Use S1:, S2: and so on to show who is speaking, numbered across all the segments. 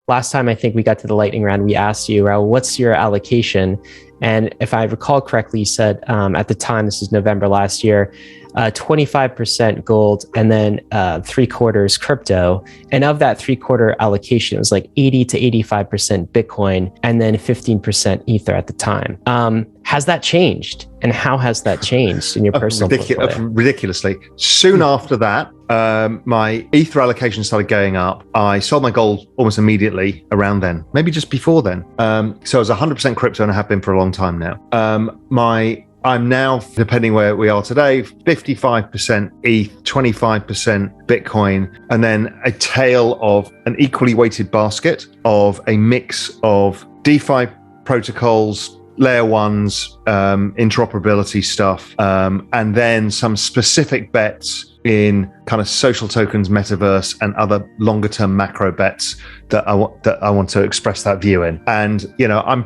S1: last time I think we got to the lightning round, we asked you, Raoul, what's your allocation? And if I recall correctly, you said at the time, this is November last year, 25% gold and then 3/4 crypto. And of that 3/4 allocation, it was like 80 to 85% Bitcoin and then 15% Ether at the time. Has that changed? And how has that changed in your personal portfolio?
S2: Ridiculously. Soon after that, my Ether allocation started going up. I sold my gold almost immediately around then, maybe just before then. So I was 100% crypto and I have been for a long time now. I'm now, depending where we are today, 55% ETH, 25% Bitcoin, and then a tail of an equally weighted basket of a mix of DeFi protocols, layer ones, interoperability stuff, and then some specific bets in kind of social tokens, metaverse, and other longer term macro bets that I want to express that view in. And, I'm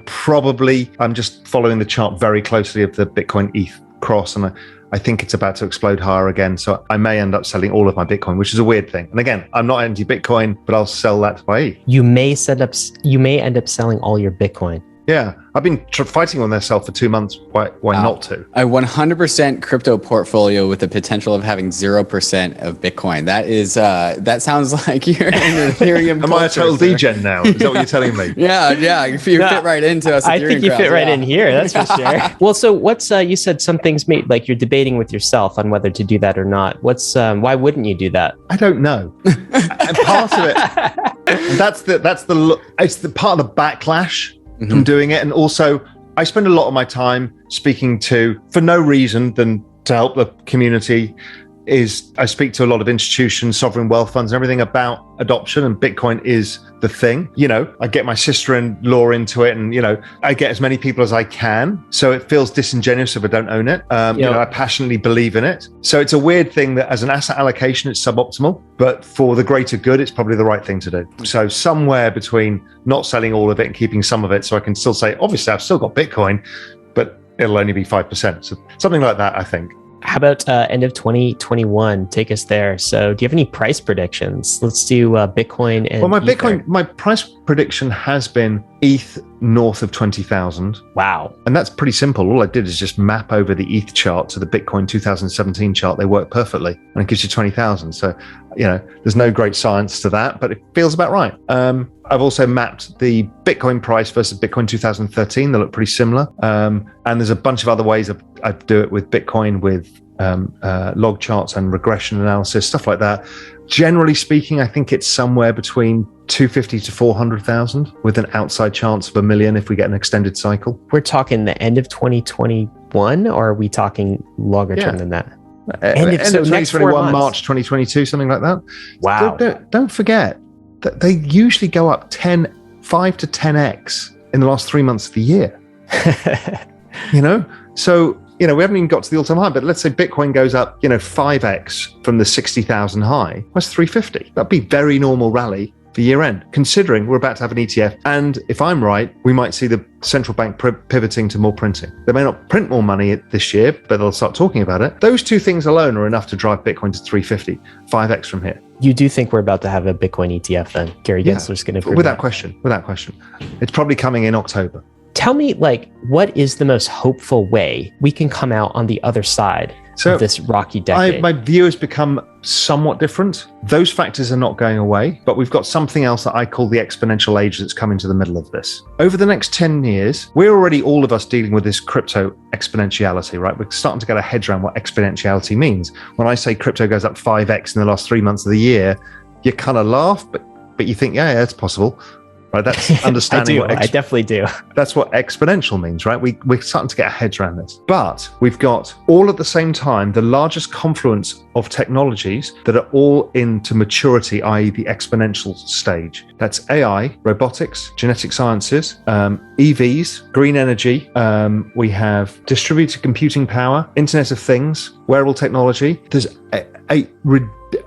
S2: just following the chart very closely of the Bitcoin ETH cross, and I think it's about to explode higher again. So I may end up selling all of my Bitcoin, which is a weird thing. And again, I'm not anti-Bitcoin, but I'll sell that to buy ETH.
S1: You may end up selling all your Bitcoin.
S2: Yeah, I've been fighting on myself for 2 months. Why not to?
S3: A 100% crypto portfolio with the potential of having 0% of Bitcoin. That sounds like you're in Ethereum.
S2: Am I a total degen now? Is that what you're telling me?
S3: Yeah. You fit right into us.
S1: I think you fit right in here. That's for sure. Well, so what's you said some things like you're debating with yourself on whether to do that or not. Why wouldn't you do that?
S2: I don't know. And part of it, it's the part of the backlash from doing it. And also I spend a lot of my time speaking to, for no reason than to help the community, is I speak to a lot of institutions, sovereign wealth funds, and everything about adoption, and Bitcoin is the thing. I get my sister-in-law into it, and I get as many people as I can. So it feels disingenuous if I don't own it. I passionately believe in it. So it's a weird thing that as an asset allocation, it's suboptimal, but for the greater good, it's probably the right thing to do. So somewhere between not selling all of it and keeping some of it, so I can still say, obviously, I've still got Bitcoin, but it'll only be 5%. So something like that, I think.
S1: How about end of 2021? Take us there. So do you have any price predictions? Let's do Bitcoin and Ether.
S2: My price prediction has been ETH north of 20,000.
S1: Wow.
S2: And that's pretty simple. All I did is just map over the ETH chart to the Bitcoin 2017 chart. They work perfectly, and it gives you 20,000. So, there's no great science to that, but it feels about right. I've also mapped the Bitcoin price versus Bitcoin 2013. They look pretty similar. And there's a bunch of other ways I do it with Bitcoin, with log charts and regression analysis, stuff like that. Generally speaking, I think it's somewhere between 250 to 400,000 with an outside chance of 1 million if we get an extended cycle.
S1: We're talking the end of 2021, or are we talking longer term than that?
S2: End of 2021, March 2022, something like that.
S1: Wow.
S2: Don't forget that they usually go up 5 to 10x in the last 3 months of the year. So, we haven't even got to the all-time high, but let's say Bitcoin goes up, 5x from the 60,000 high. That's 350. That'd be very normal rally for year end, considering we're about to have an ETF. And if I'm right, we might see the central bank pivoting to more printing. They may not print more money this year, but they'll start talking about it. Those two things alone are enough to drive Bitcoin to 350, 5x from here.
S1: You do think we're about to have a Bitcoin ETF then? Gary Gensler's going to prove
S2: without question. It's probably coming in October.
S1: Tell me, what is the most hopeful way we can come out on the other side of this rocky decade?
S2: My view has become somewhat different. Those factors are not going away, but we've got something else that I call the exponential age that's come into the middle of this. Over the next 10 years, we're already, all of us, dealing with this crypto exponentiality, right? We're starting to get our heads around what exponentiality means. When I say crypto goes up 5x in the last 3 months of the year, you kind of laugh, but you think, yeah, it's possible. Right, that's understanding.
S1: I definitely do.
S2: That's what exponential means, right? We're starting to get our heads around this. But we've got all at the same time the largest confluence of technologies that are all into maturity, i.e. the exponential stage. That's AI, robotics, genetic sciences, EVs, green energy. We have distributed computing power, Internet of Things, wearable technology. There's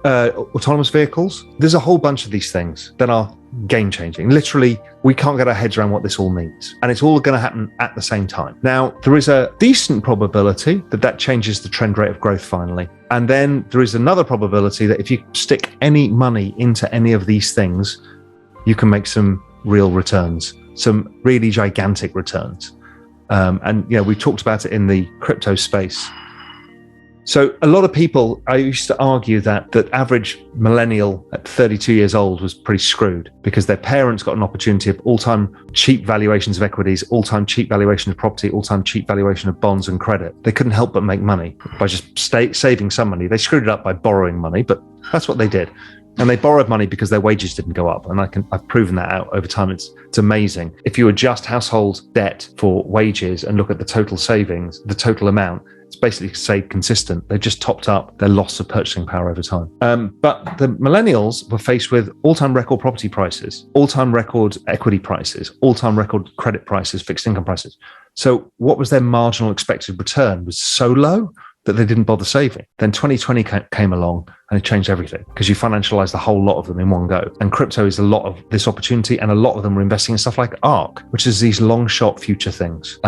S2: autonomous vehicles. There's a whole bunch of these things that are game changing. Literally, we can't get our heads around what this all means. And it's all going to happen at the same time. Now, there is a decent probability that changes the trend rate of growth finally. And then there is another probability that if you stick any money into any of these things, you can make some real returns, some really gigantic returns. And we talked about it in the crypto space. So a lot of people, I used to argue that average millennial at 32 years old was pretty screwed because their parents got an opportunity of all-time cheap valuations of equities, all-time cheap valuation of property, all-time cheap valuation of bonds and credit. They couldn't help but make money by just saving some money. They screwed it up by borrowing money, but that's what they did. And they borrowed money because their wages didn't go up. And I've proven that out over time. It's amazing. If you adjust household debt for wages and look at the total savings, the total amount, it's basically stayed consistent. They've just topped up their loss of purchasing power over time. But the millennials were faced with all-time record property prices, all-time record equity prices, all-time record credit prices, fixed income prices. So what was their marginal expected return was so low that they didn't bother saving. Then 2020 came along and it changed everything because you financialized a whole lot of them in one go. And crypto is a lot of this opportunity, and a lot of them are investing in stuff like ARK, which is these long shot future things.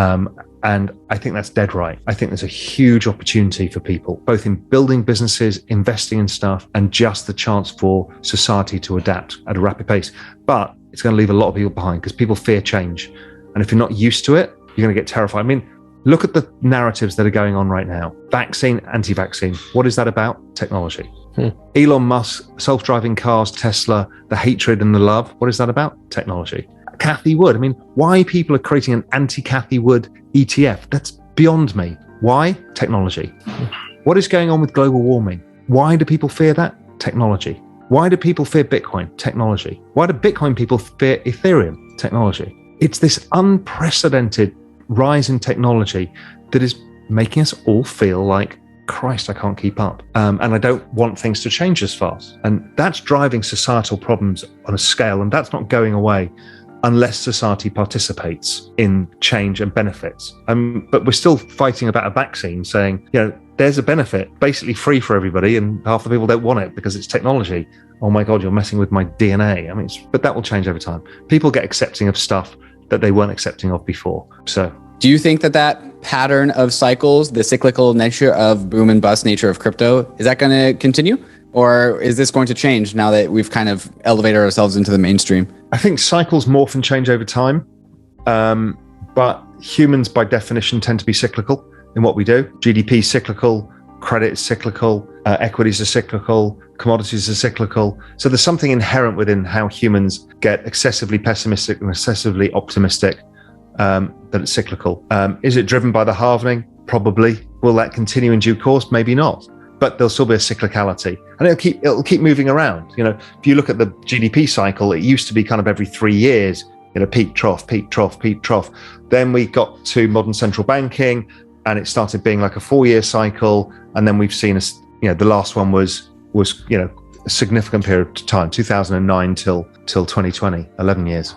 S2: And I think that's dead right. I think there's a huge opportunity for people, both in building businesses, investing in stuff, and just the chance for society to adapt at a rapid pace. But it's going to leave a lot of people behind because people fear change. And if you're not used to it, you're going to get terrified. I mean, look at the narratives that are going on right now. Vaccine, anti-vaccine. What is that about? Technology. Elon Musk, self-driving cars, Tesla, the hatred and the love. What is that about? Technology. Cathie Wood. I mean, why people are creating an anti-Cathie Wood ETF? That's beyond me. Why? Technology. What is going on with global warming? Why do people fear that? Technology. Why do people fear Bitcoin? Technology. Why do Bitcoin people fear Ethereum? Technology. It's this unprecedented rise in technology that is making us all feel like, Christ, I can't keep up. And I don't want things to change as fast. And that's driving societal problems on a scale, and that's not going away unless society participates in change and benefits. But we're still fighting about a vaccine saying, there's a benefit, basically free for everybody, and half the people don't want it because it's technology. Oh my God, you're messing with my DNA. I mean, but that will change over time. People get accepting of stuff that they weren't accepting of before. So
S3: do you think that pattern of cycles, the cyclical nature of boom and bust nature of crypto, is that going to continue? Or is this going to change now that we've kind of elevated ourselves into the mainstream?
S2: I think cycles morph and change over time. But humans by definition tend to be cyclical in what we do. GDP is cyclical, credit is cyclical, equities are cyclical, commodities are cyclical. So there's something inherent within how humans get excessively pessimistic and excessively optimistic, that it's cyclical. Is it driven by the halvening? Probably. Will that continue in due course? Maybe not. But there'll still be a cyclicality, and it'll keep moving around. If you look at the GDP cycle, it used to be kind of every 3 years, peak, trough, peak, trough, peak, trough. Then we got to modern central banking, and it started being like a 4-year cycle. And then we've seen the last one was a significant period of time, 2009 till 2020, 11 years.